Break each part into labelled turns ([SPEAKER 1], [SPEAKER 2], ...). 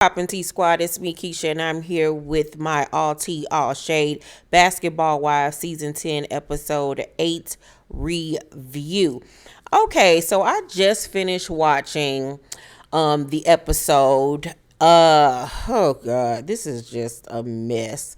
[SPEAKER 1] Poppin' T Squad, it's me, Keisha, and I'm here with my All Tea, All Shade Basketball Wives Season 10, Episode 8 review. Okay, so I just finished watching the episode. Oh god, this is just a mess.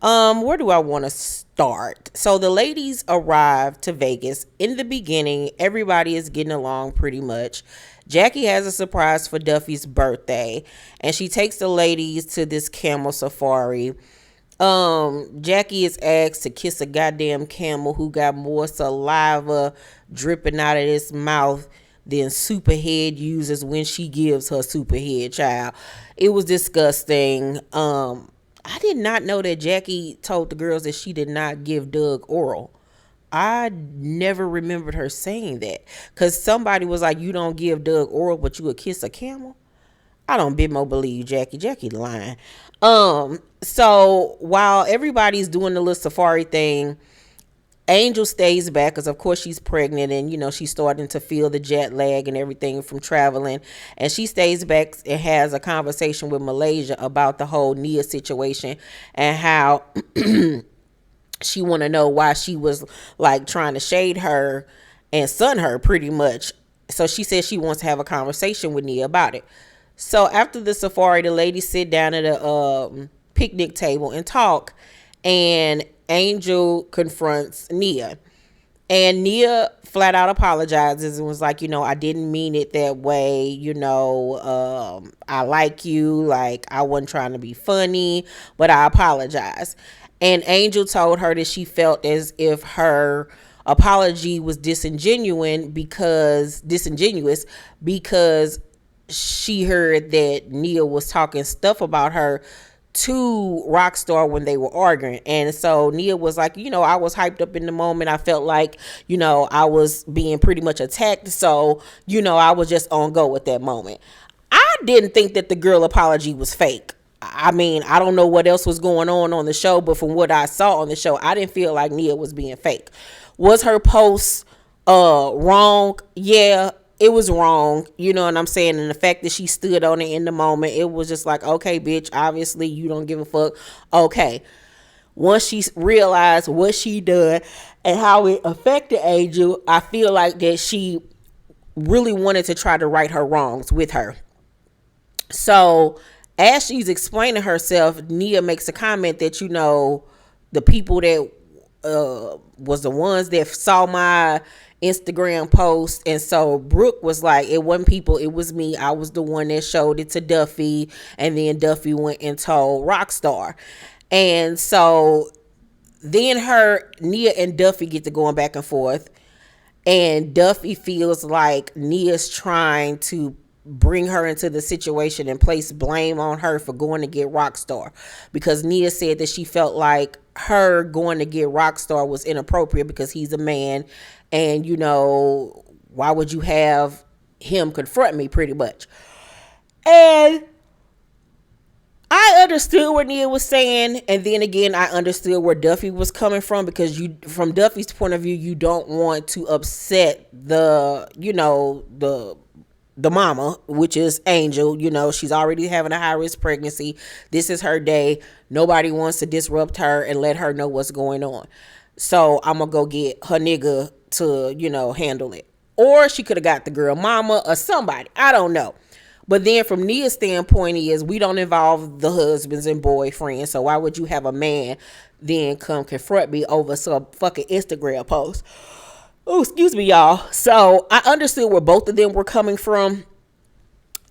[SPEAKER 1] Where do I want to start? So the ladies arrived to Vegas. In the beginning, everybody is getting along pretty much. Jackie has a surprise for Duffy's birthday, and she takes the ladies to this camel safari. Jackie is asked to kiss a goddamn camel who got more saliva dripping out of his mouth than Superhead uses when she gives her Superhead child. It was disgusting. I did not know that Jackie told the girls that she did not give Doug oral. I never remembered her saying that. Because somebody was like, you don't give Doug oral, but you would kiss a camel? I don't bit more believe Jackie. Jackie lying. So while everybody's doing the little safari thing, Angel stays back because, of course, she's pregnant and, she's starting to feel the jet lag and everything from traveling. And she stays back and has a conversation with Malaysia about the whole Nia situation and how she want to know why she was, like, trying to shade her and sun her pretty much. So she says she wants to have a conversation with Nia about it. So after the safari, the ladies sit down at a picnic table and talk. And Angel confronts Nia. And Nia flat out apologizes and was like, I didn't mean it that way. I like you. Like, I wasn't trying to be funny, but I apologize. And Angel told her that she felt as if her apology was disingenuous because she heard that Nia was talking stuff about her to Rockstar when they were arguing. And so Nia was like, I was hyped up in the moment. I felt like, I was being pretty much attacked. So, I was just on go at that moment. I didn't think that the girl apology was fake. I mean, I don't know what else was going on the show, but from what I saw on the show, I didn't feel like Nia was being fake. Was her post wrong? Yeah, it was wrong, you know what I'm saying? And the fact that she stood on it in the moment, it was just like, okay, bitch, obviously you don't give a fuck. Okay. Once she realized what she done and how it affected Angel, I feel like that she really wanted to try to right her wrongs with her. So as she's explaining herself, Nia makes a comment that, the people that was the ones that saw my Instagram post. And so Brooke was like, it wasn't people, it was me. I was the one that showed it to Duffy. And then Duffy went and told Rockstar. And so then Nia and Duffy get to going back and forth. And Duffy feels like Nia's trying to bring her into the situation and place blame on her for going to get Rockstar, because Nia said that she felt like her going to get Rockstar was inappropriate because he's a man, and why would you have him confront me, pretty much. And I understood what Nia was saying, and then again, I understood where Duffy was coming from, because from Duffy's point of view, you don't want to upset the mama, which is Angel. She's already having a high risk pregnancy. This is her day. Nobody wants to disrupt her and let her know what's going on. So I'm gonna go get her nigga to, handle it. Or she could have got the girl mama or somebody. I don't know. But then from Nia's standpoint is, we don't involve the husbands and boyfriends. So why would you have a man then come confront me over some fucking Instagram post? Oh, excuse me, y'all. So I understood where both of them were coming from.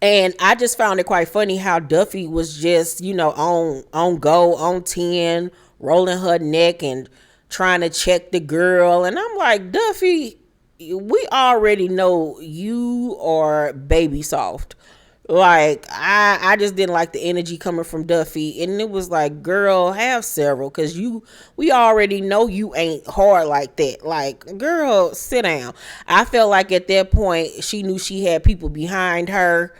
[SPEAKER 1] And I just found it quite funny how Duffy was just, on go, on 10, rolling her neck and trying to check the girl. And I'm like, Duffy, we already know you are baby soft. Like, I just didn't like the energy coming from Duffy. And it was like, girl, have several, because we already know you ain't hard like that. Like, girl, sit down. I felt like at that point she knew she had people behind her,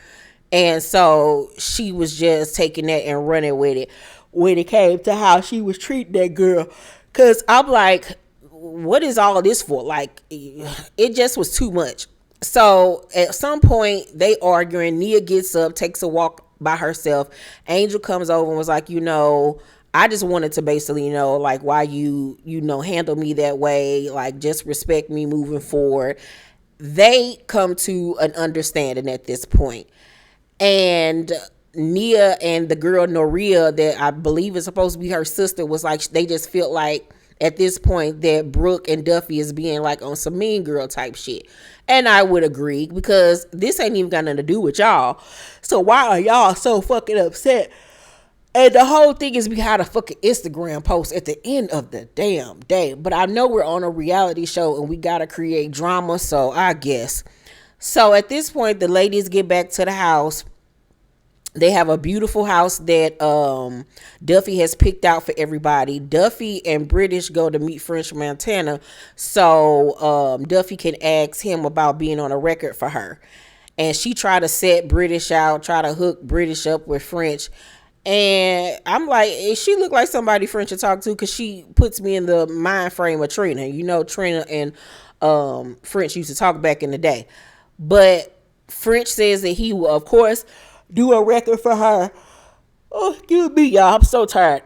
[SPEAKER 1] and so she was just taking that and running with it when it came to how she was treating that girl. Because I'm like, what is all this for? Like, it just was too much. So at some point they arguing. Nia gets up, takes a walk by herself. Angel comes over and was like, I just wanted to basically know, like, why handle me that way, like, just respect me moving forward. They come to an understanding at this point. And Nia and the girl Noria, that I believe is supposed to be her sister, was like, they just feel like at this point that Brooke and Duffy is being like on some mean girl type shit. And I would agree, because this ain't even got nothing to do with y'all. So why are y'all so fucking upset? And the whole thing is behind a fucking Instagram post at the end of the damn day. But I know we're on a reality show and we gotta create drama, so I guess. So at this point, the ladies get back to the house. They have a beautiful house that Duffy has picked out for everybody. Duffy and British go to meet French Montana, so Duffy can ask him about being on a record for her. And she try to set British out, try to hook British up with French. And I'm like, she look like somebody French to talk to, because she puts me in the mind frame of Trina. Trina and French used to talk back in the day. But French says that he will, of course, do a record for her. Oh, excuse me, y'all. I'm so tired.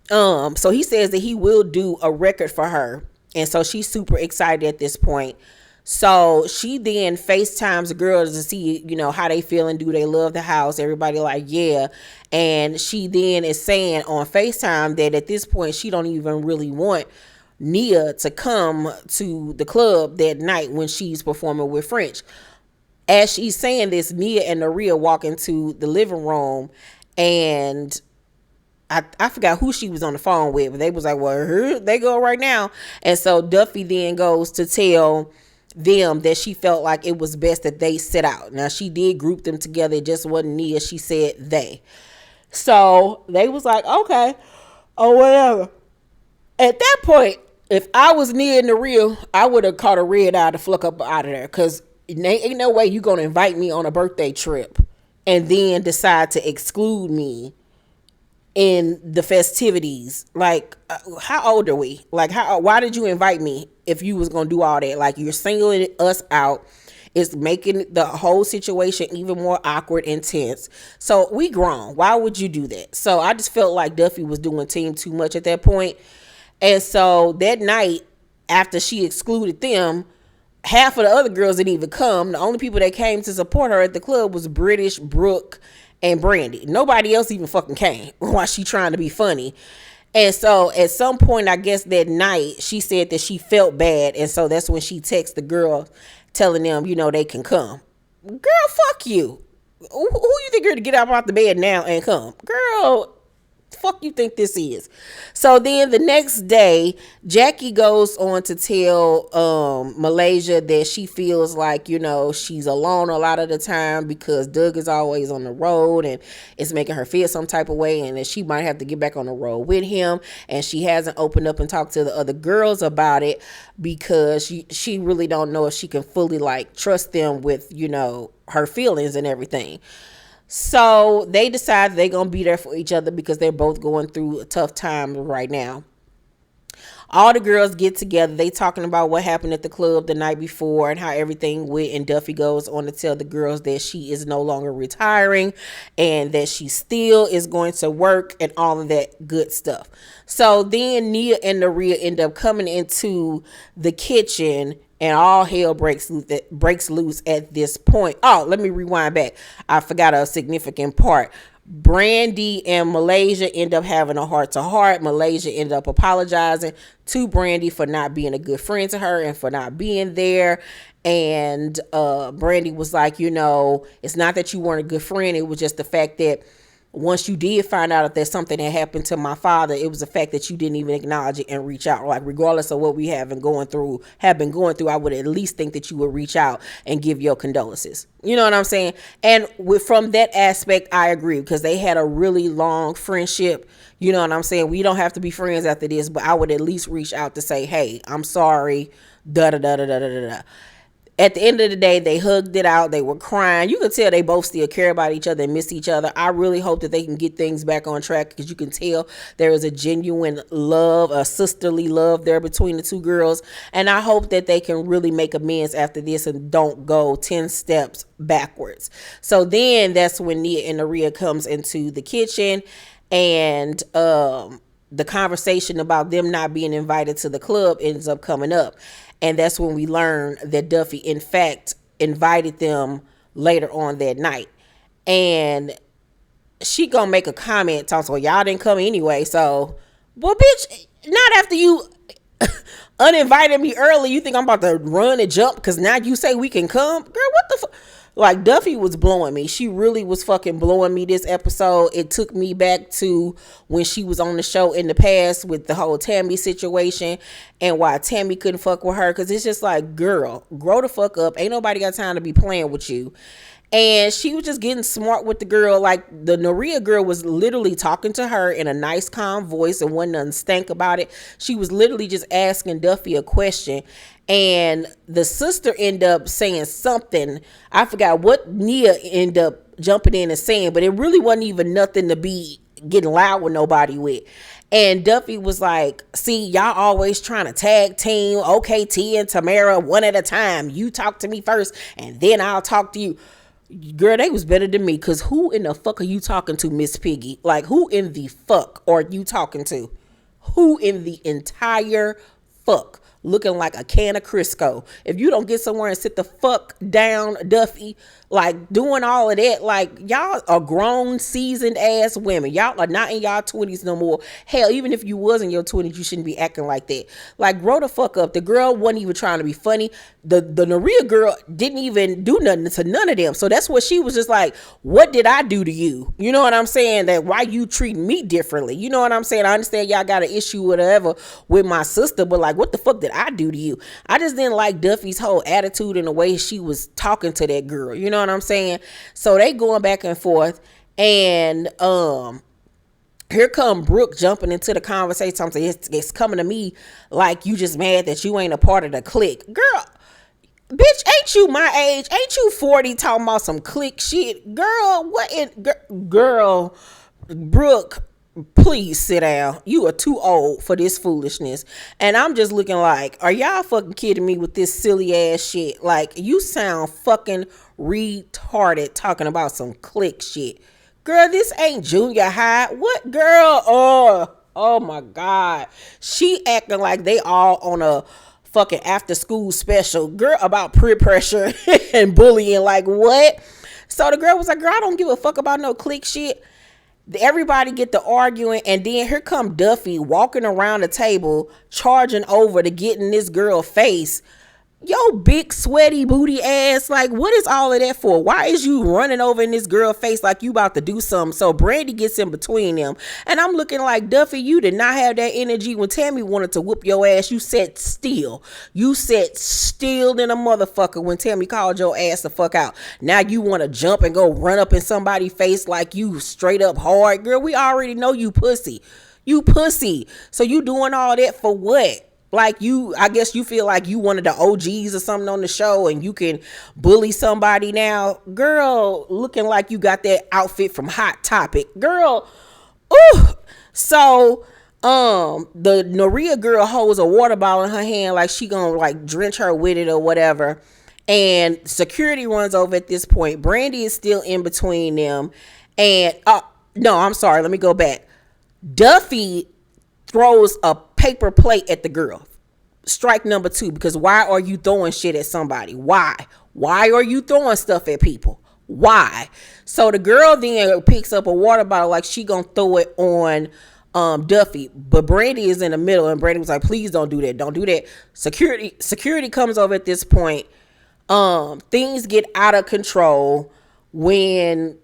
[SPEAKER 1] So he says that he will do a record for her. And so she's super excited at this point. So she then FaceTimes the girls to see, how they feeling. Do they love the house? Everybody like, yeah. And she then is saying on FaceTime that at this point, she don't even really want Nia to come to the club that night when she's performing with French. As she's saying this, Nia and Noria walk into the living room, and I forgot who she was on the phone with, but they was like, well, here they go right now. And so Duffy then goes to tell them that she felt like it was best that they sit out. Now, she did group them together. It just wasn't Nia. She said they. So they was like, okay, or whatever. At that point, if I was Nia and Noria, I would have caught a red eye to fluck up out of there, because ain't no way you gonna invite me on a birthday trip and then decide to exclude me in the festivities. Like, how old are we? Like, why did you invite me if you was gonna do all that? Like, you're singling us out. It's making the whole situation even more awkward and tense. So we grown. Why would you do that? So I just felt like Duffy was doing team too much at that point. And so that night, after she excluded them, half of the other girls didn't even come. The only people that came to support her at the club was British, Brooke, and Brandy. Nobody else even fucking came while she trying to be funny. And so at some point, I guess that night, she said that she felt bad. And so that's when she texted the girl telling them, they can come. Girl, fuck you. Who you think you're to get up out the bed now and come? Girl, fuck you think this is? So then the next day, Jackie goes on to tell Malaysia that she feels like, she's alone a lot of the time because Doug is always on the road and it's making her feel some type of way, and that she might have to get back on the road with him. And she hasn't opened up and talked to the other girls about it because she really don't know if she can fully like trust them with, her feelings and everything. So they decide they're going to be there for each other because they're both going through a tough time right now. All the girls get together. They talking about what happened at the club the night before and how everything went. And Duffy goes on to tell the girls that she is no longer retiring and that she still is going to work and all of that good stuff. So then Nia and Noria end up coming into the kitchen, and all hell breaks loose at this point. Oh, let me rewind back. I forgot a significant part. Brandy and Malaysia end up having a heart-to-heart. Malaysia ended up apologizing to Brandy for not being a good friend to her and for not being there. And Brandy was like, it's not that you weren't a good friend. It was just the fact that once you did find out that there's something that happened to my father, it was the fact that you didn't even acknowledge it and reach out. Like, regardless of what we have been going through, I would at least think that you would reach out and give your condolences. You know what I'm saying? And from that aspect, I agree, because they had a really long friendship. You know what I'm saying? We don't have to be friends after this, but I would at least reach out to say, hey, I'm sorry, da da da da da da da. At the end of the day, they hugged it out. They were crying. You could tell they both still care about each other and miss each other. I really hope that they can get things back on track, because you can tell there is a genuine love, a sisterly love there between the two girls. And I hope that they can really make amends after this and don't go 10 steps backwards. So then that's when Nia and Naria comes into the kitchen, and the conversation about them not being invited to the club ends up coming up. And that's when we learn that Duffy, in fact, invited them later on that night. And she gonna make a comment talking, well, y'all didn't come anyway. So, well, bitch, not after you uninvited me early. You think I'm about to run and jump because now you say we can come? Girl, what the fuck? Like, Duffy was blowing me. She really was fucking blowing me this episode. It took me back to when she was on the show in the past with the whole Tammy situation and why Tammy couldn't fuck with her. Because it's just like, girl, grow the fuck up. Ain't nobody got time to be playing with you. And she was just getting smart with the girl. Like, the Naria girl was literally talking to her in a nice, calm voice and wasn't nothing stank about it. She was literally just asking Duffy a question. And the sister ended up saying something. I forgot what Nia ended up jumping in and saying, but it really wasn't even nothing to be getting loud with nobody with. And Duffy was like, see, y'all always trying to tag team. Okay, T and Tamara, one at a time. You talk to me first, and then I'll talk to you. Girl, they was better than me, because who in the fuck are you talking to, Miss Piggy? Like, who in the fuck are you talking to? Who in the entire fuck? Looking like a can of Crisco. If you don't get somewhere and sit the fuck down, Duffy, like doing all of that, like y'all are grown, seasoned ass women. Y'all are not in y'all 20s no more. Hell, even if you was in your 20s, you shouldn't be acting like that. Like, grow the fuck up. The girl wasn't even trying to be funny. The Naria girl didn't even do nothing to none of them. So that's what she was just like, what did I do to you? You know what I'm saying? That why you treat me differently? You know what I'm saying? I understand y'all got an issue with whatever with my sister, but like, what the fuck did I do to you? I just didn't like Duffy's whole attitude and the way she was talking to that girl. You know what I'm saying? So they going back and forth, and here come Brooke jumping into the conversation. Something it's coming to me like you just mad that you ain't a part of the clique. Girl, bitch, ain't you my age? Ain't you 40 talking about some clique shit? Girl, what in girl, Brooke, please sit down. You are too old for this foolishness. And I'm just looking like, are y'all fucking kidding me with this silly ass shit? Like, you sound fucking retarded talking about some clique shit. Girl, this ain't junior high. What, girl? Oh my God. She acting like they all on a fucking after school special, girl, about peer pressure and bullying. Like, what? So the girl was like, girl, I don't give a fuck about no clique shit. Everybody get to arguing, and then here come Duffy walking around the table, charging over to get in this girl's face. Yo, big sweaty booty ass, like, what is all of that for? Why is you running over in this girl's face like you about to do something? So Brandy gets in between them, and I'm looking like, Duffy, you did not have that energy when Tammy wanted to whoop your ass. You sat still. You sat still than a motherfucker when Tammy called your ass the fuck out. Now you want to jump and go run up in somebody's face like you straight up hard. Girl, we already know you pussy. You pussy. So you doing all that for what? Like, I guess you feel like you one of the OGs or something on the show and you can bully somebody now. Girl, looking like you got that outfit from Hot Topic. Girl, ooh. So, the Naria girl holds a water bottle in her hand like she gonna like drench her with it or whatever. And security runs over at this point. Brandy is still in between them. And, no, I'm sorry. Let me go back. Duffy throws a paper plate at the girl. Strike number 2, because why are you throwing shit at somebody? Why are you throwing stuff at people? Why? So the girl then picks up a water bottle like she gonna throw it on Duffy, but Brandy is in the middle, and Brandy was like, please don't do that. Security comes over at this point. Things get out of control when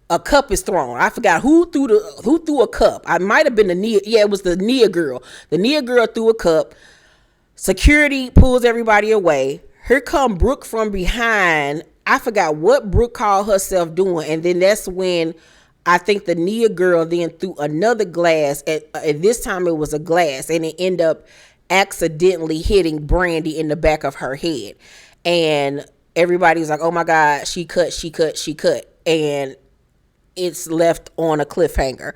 [SPEAKER 1] a cup is thrown. I forgot who threw a cup. I might have been the Nia. Yeah, it was the Nia girl. The Nia girl threw a cup. Security pulls everybody away. Here come Brooke from behind. I forgot what Brooke called herself doing. And then that's when I think the Nia girl then threw another glass. At this time it was a glass. And it ended up accidentally hitting Brandy in the back of her head. and everybody's like, oh my God, she cut, she cut, she cut. And it's left on a cliffhanger.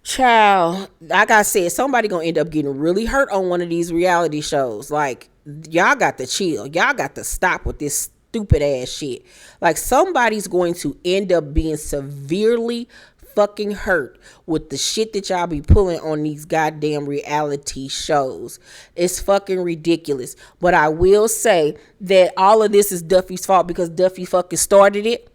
[SPEAKER 1] Child, like I said, somebody gonna end up getting really hurt on one of these reality shows. Like, y'all got to chill. Y'all got to stop with this stupid ass shit. Like, somebody's going to end up being severely fucking hurt with the shit that y'all be pulling on these goddamn reality shows. It's fucking ridiculous. But I will say that all of this is Duffy's fault because Duffy fucking started it.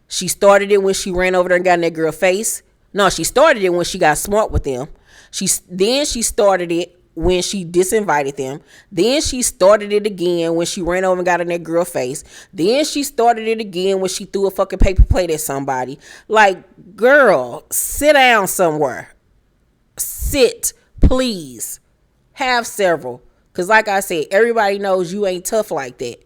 [SPEAKER 1] She started it when she ran over there and got in that girl's face. No, she started it when she got smart with them. She started it when she disinvited them. Then she started it again when she ran over and got in that girl's face. Then she started it again when she threw a fucking paper plate at somebody. Like, girl, sit down somewhere. Sit, please. Have several. Because like I said, everybody knows you ain't tough like that.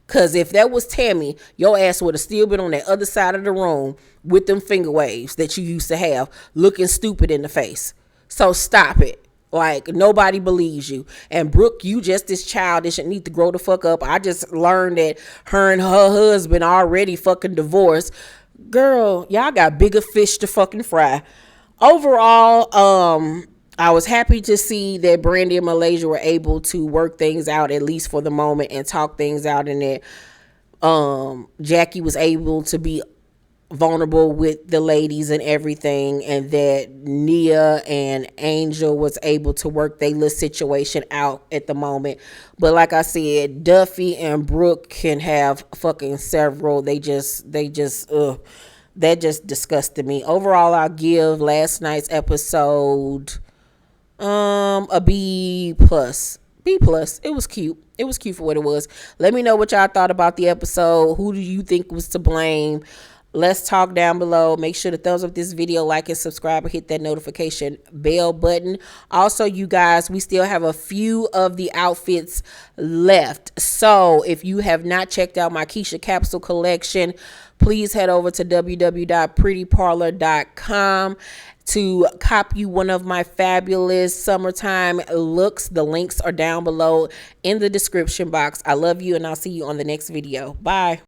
[SPEAKER 1] Because if that was Tammy, your ass would have still been on that other side of the room with them finger waves that you used to have, looking stupid in the face. So stop it. Like, nobody believes you. And Brooke, you just as childish and need to grow the fuck up. I just learned that her and her husband already fucking divorced. Girl, y'all got bigger fish to fucking fry. Overall, I was happy to see that Brandy and Malaysia were able to work things out, at least for the moment, and talk things out, and that Jackie was able to be vulnerable with the ladies and everything, and that Nia and Angel was able to work their little situation out at the moment. But like I said, Duffy and Brooke can have fucking several. That just disgusted me. Overall, I'll give last night's episode a B plus. B plus. It was cute. It was cute for what it was. Let me know what y'all thought about the episode. Who do you think was to blame? Let's talk down below. Make sure to thumbs up this video, like and subscribe, and hit that notification bell button. Also, you guys, we still have a few of the outfits left. So if you have not checked out my Keisha capsule collection, please head over to www.prettyparlor.com to copy one of my fabulous summertime looks. The links are down below in the description box. I love you, and I'll see you on the next video. Bye.